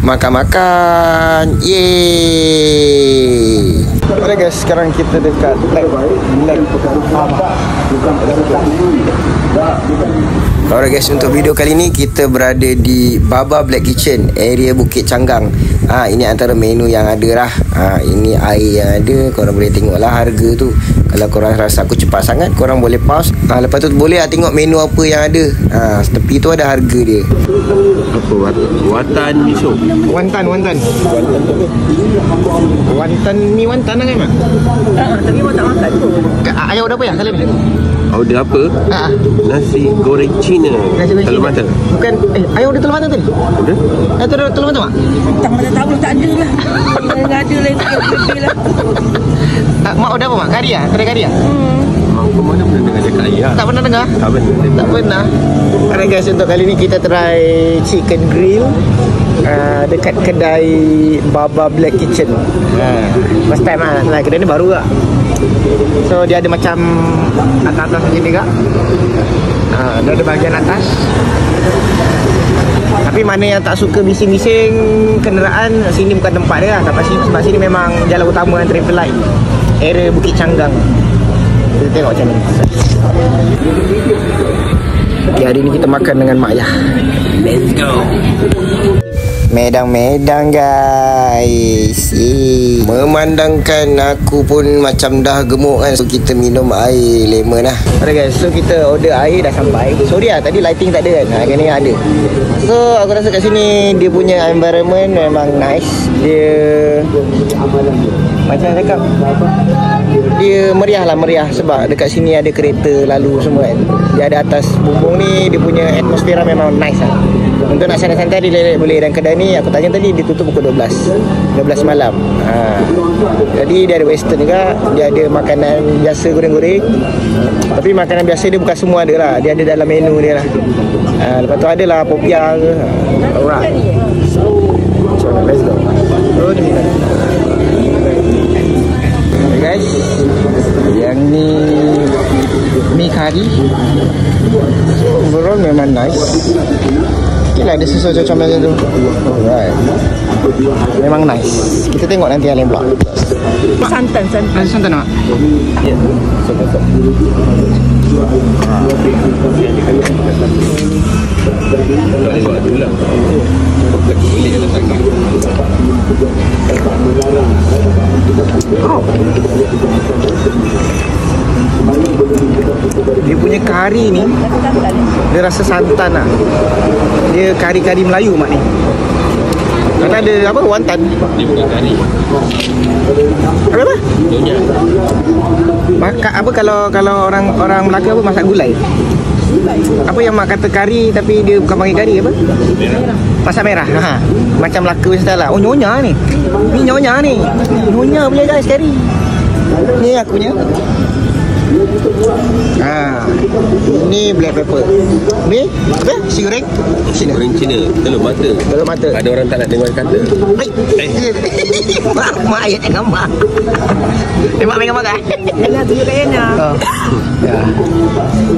makan-makan. Yeay. Alright guys, sekarang kita dekat Black. Alright guys, untuk video kali ni kita berada di Baba Black Kitchen, area Bukit Canggang. Ini antara menu yang ada lah. Ini air yang ada, korang boleh tengok lah harga tu. Kalau korang rasa aku cepat sangat, korang boleh pause. Lepas tu boleh lah tengok menu apa yang ada. Tepi tu ada harga dia. Apa? Watan miso. Wantan ni wantan lah kan mak? Tapi mak tak makan tu. Ayah order apa ya? Salim. Order apa? Nasi goreng Cina. Telur mata. Bukan, ayah order telur mata tadi? Order? Telur mata mak? Tak mana tahu, tak ada lah. Tak ada lah, lebih lah. Mak order apa mak? Kari lah? Kedai kari lah? Aku mana pernah dengar cakap ayah. Tak pernah dengar? Tak pernah. Alright guys, untuk kali ni kita try chicken grill dekat kedai Baba Black Kitchen. First time lah, kedai ni baru lah. So dia ada macam atas-atas macam ni kak. Dia ada bahagian atas. Tapi mana yang tak suka bising-bising kenderaan, sini bukan tempat dia lah. Sebab sini memang jalan utama traffic light, area Bukit Canggang. Kita tengok macam ni. Okay, hari ni kita makan dengan Mak Yah. Let's go. Medang-medang guys. Memandangkan aku pun macam dah gemuk kan. So kita minum air lemon lah. Alright guys, so kita order air dah sampai. Sorry lah, tadi lighting tak ada kan. Kali ni ada. So aku rasa kat sini dia punya environment memang nice. Dia macam mana cakap, dia meriah lah, meriah. Sebab dekat sini ada kereta lalu semua kan. Dia ada atas bumbung ni. Dia punya atmosfera memang nice lah. Untuk nak santai-santai dia boleh. Dan kedai ni aku tanya tadi dia tutup pukul 12 malam. Jadi dia ada western juga. Dia ada makanan biasa goreng-goreng. Tapi makanan biasa dia bukan semua ada lah. Dia ada dalam menu dia lah. Lepas tu ada lah popiah ke. Alright, so let's go. So ni guys, yang ni mi kari. Overall memang nice. Okay lah, ada sesuatu macam tu. Alright, memang nice. Kita tengok nanti yang lain pula. Santan. Ada santan tak? Ya. Santan. Boleh lah sangat. Dia punya kari ni, dia rasa santan lah. Dia kari-kari Melayu mak ni. Karena ada apa? Wantan. Dia bukan kari. Apa? Nyonya. Masak apa kalau orang Melaka apa, masak gulai. Apa yang mak kata kari tapi dia bukan panggil kari apa? Merah. Masak merah. Macam Melaka style lah. Oh nyonya ni. Ni nyonya ni. Nyonya punya guys kari. Ni aku punya. Ni black pepper. Ni apa? Nasi goreng Cina. Goreng Cina. Telur mata. Ada orang tak nak dengar kata. Mak ayat dengan mak. Mak pegang makan. Yalah, tunjuk kat Yana.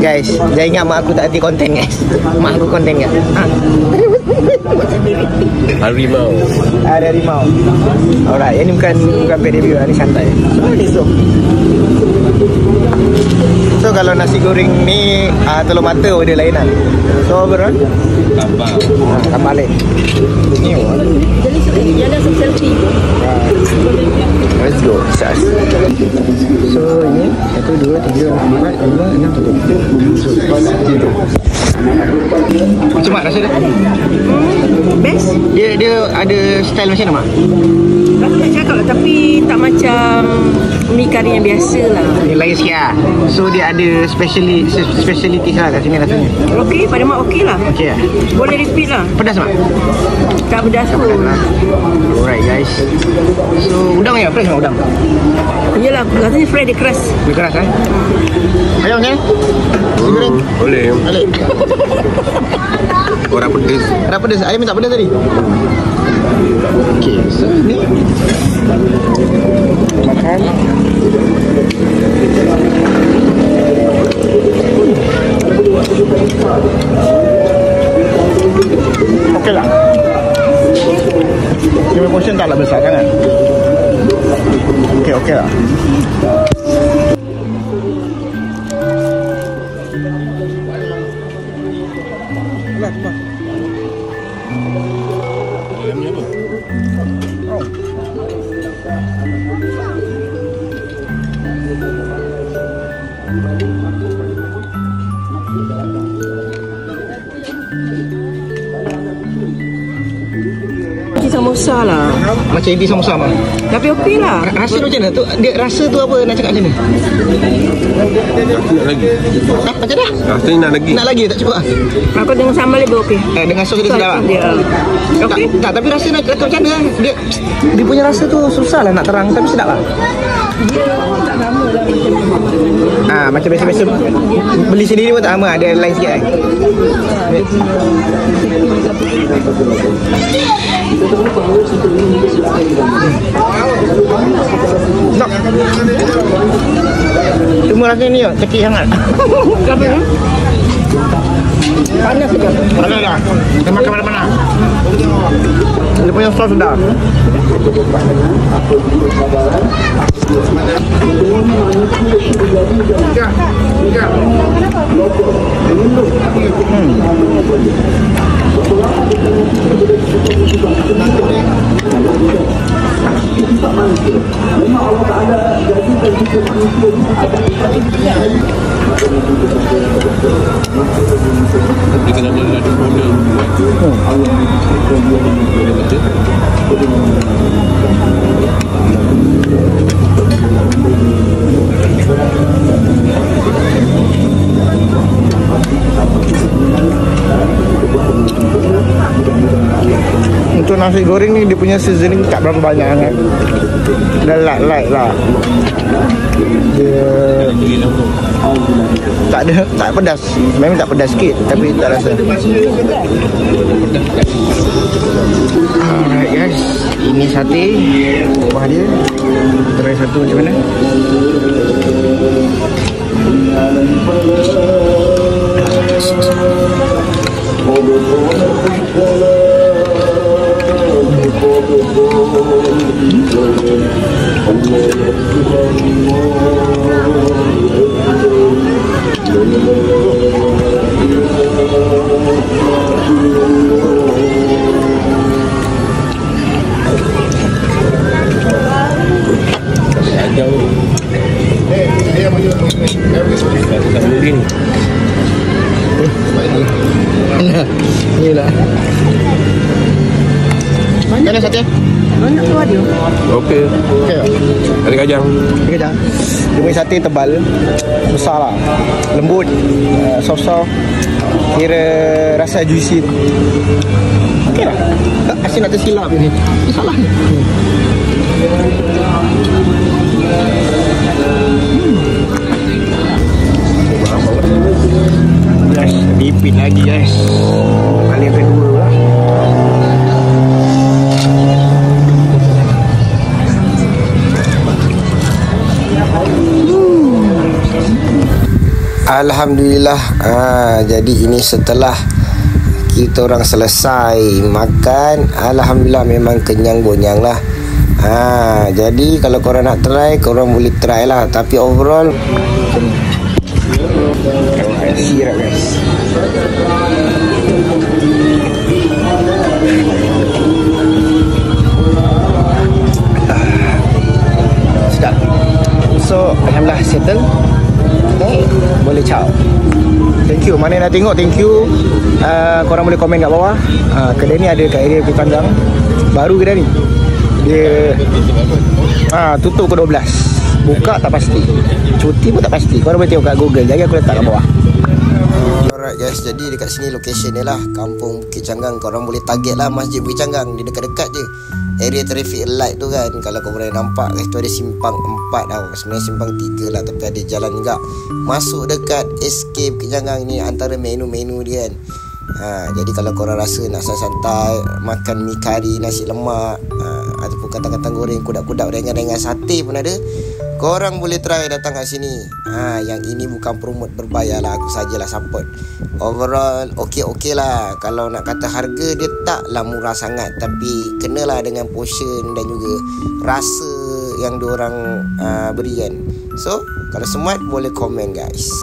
Guys, jangan ingat mak aku tak hati konten guys. Mak aku konten kan. Harimau. Ada harimau. Alright, ini bukan paid review lah, ni santai. So kalau nasi goreng ni telur mata order lain lah. So berapa? Tambah lain. Ni Jadi jalan selfie. let's go. So ini 1, 2, 3, 4, 5, 6, 7. Macam mana rasa dia? Best. Dia ada style macam mana mak? Aku tak cakap lah, tapi tak macam mi kari yang biasa lah. Dia lain sikit lah. So dia ada speciality lah kat sini rasanya. Okey, pada mak okey lah. Okey lah. Boleh repeat lah. Pedas mak? Tak pedas pun. Alright guys. So udang ya? Fresh mak udang? Yelah, rasanya fresh, dia keras. Dia keras kan? Ayam macam mana? Nasi goreng? Boleh. Balik. Orang pedas. Ada pedas? Ayam tak pedas tadi? Okay, so ni makan. Okay lah. Dia punya portion taklah besar sangat. Okey lah. Samosa lah. Macam ini samosa mah. Tapi okey lah. Rasa macam mana tu? Dia rasa tu apa nak cakap macam ni? Nak lagi. Macam dah? Rasanya nak lagi. Nak lagi tak cukup ah? Aku dengan sambal lebih okey. Dengan sos dia sedap ah. Okey. Tak, tapi rasa nak kata macam mana? Dia punya rasa tu susah lah nak terang tapi sedap lah. Dia tak sama lah macam biasa-biasa beli sendiri pun tak sama, ada lain sikit Cuma rasanya ni kecil sangat. Kenapa ni? Panas ke? Panas dah. Kita makan mana-mana. Dia punya sos dah. Dia kena ada model. Untuk nasi goreng ni dia punya seasoning tak berapa banyak sangat. Dah light lah. Dia tak pedas. Memang tak pedas sikit tapi tak rasa. Alright guys, ini sate buah dia. Try satu macam mana? Inilah. Mana sate? Banyak tu ada. Okey. Ada kajang. Dia punya sate tebal, besar lah, lembut, soft-soft, kira rasa juicy. Okey lah. Asyik nak tersilap ni. Salah ni. Guys, repeat lagi guys. Kali yang kedua lah. Alhamdulillah. Jadi ini setelah kita orang selesai makan, alhamdulillah memang kenyang bonyang lah. Jadi kalau korang nak try, korang boleh try lah. Tapi overall sirap guys. Sedap. So alhamdulillah settle. Boleh ciao. Thank you. Mana nak tengok, thank you. Korang boleh komen kat bawah. Kedai ni ada kat area Bukit Panggang. Baru kedai ni. Dia tutup ke 12. Buka tak pasti. Cuti pun tak pasti. Korang boleh tengok kat Google. Jadi aku letak kat bawah. Alright guys, jadi dekat sini location dia lah, Kampung Bukit Canggang. Korang boleh target lah Masjid Bukit Canggang. Dia dekat-dekat je area traffic light tu kan. Kalau korang boleh nampak guys, tu ada simpang 4 tau. Sebenarnya simpang 3 lah, tapi ada jalan juga masuk dekat Escape Bukit Canggang ni, antara menu-menu dia kan. Jadi kalau korang rasa nak santai-santai, makan mi kari, nasi lemak, ataupun kantang-kantang goreng, kudak-kudak, rengan-rengan sate pun ada, Korang boleh try datang kat sini. Yang ini bukan promote berbayar lah, aku sajalah support. Overall okey lah. Kalau nak kata harga, dia taklah murah sangat, tapi kenalah dengan portion dan juga rasa yang diorang berikan. So kalau smart boleh komen guys.